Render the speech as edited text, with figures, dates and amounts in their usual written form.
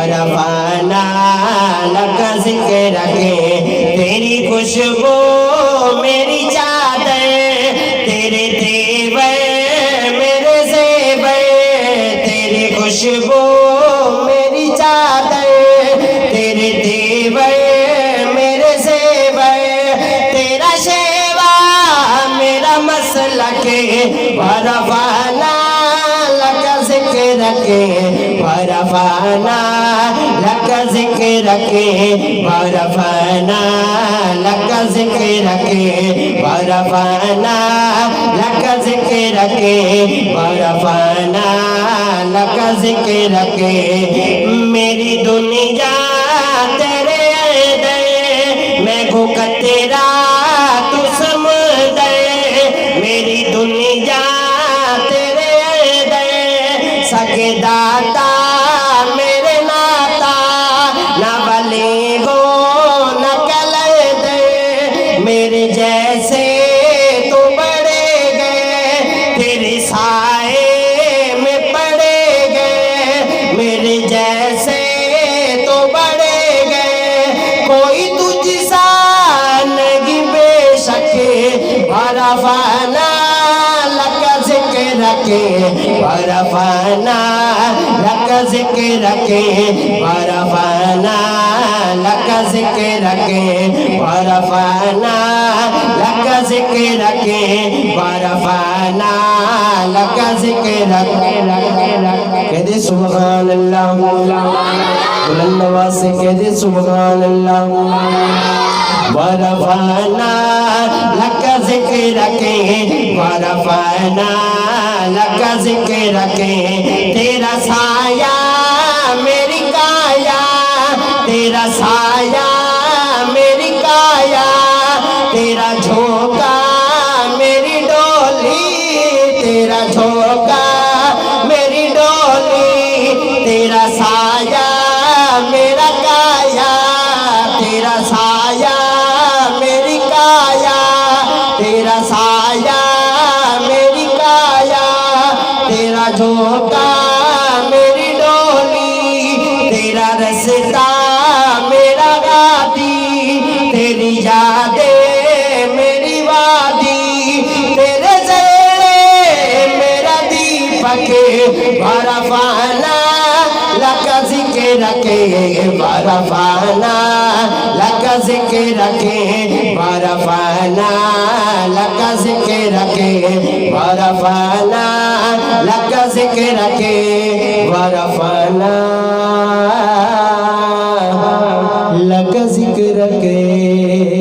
वरफाना लका जिक्र के तेरी खुशबू मेरी चादर तेरे तेवर मेरे ज़ेवर तेरी खुशबू मेरी चादर तेरे तेवर मेरे ज़ेवर तेरा शेवा मेरा मसलक वरफाना लका जिक्र के वरफाना लका जिक्र के वरफाना लका जिक्र के वरफाना लका जिक्र के वरफाना लका जिक्र के मेरी दुनिया तेरे अंदर मैं घुका तेरा तू समुंदर मेरी दुनिया तेरे अंदर सगे दाता मेरे नाता ना बले हो न कलर दे मेरे जैसे तो बड़े गए तेरे साए में पड़े गए मेरे जैसे तो बड़े गए कोई तुझसा नहीं बेशक वरफाना लका जिक्र के वरफाना लका जिक्र के वरफाना लका जिक्र के वरफाना लका जिक्र के वरफाना लका जिक्र के कहते सुभान अल्लाह बुलंद आवाज से कहते सुभान अल्लाह वरफाना लका जिक्र के वरफाना लका जिक्र के तेरा साया मेरी काया तेरा साया मेरी काया तेरा झोंका मेरी डोली तेरा झोंका मेरी डोली तेरा साया मेरा काया तेरा साया मेरी काया तेरा साया मेरी काया तेरा झोंका मेरी डोली तेरा रस्ता मेरा गादी तेरी यादें मेरी वादी तेरे ज़ेरे मेरा दीपक वरफाना लका जिक्र के वरफाना लका जिक्र के वरफाना लका जिक्र के वरफाना लका जिक्र के वरफाना लका जिक्र के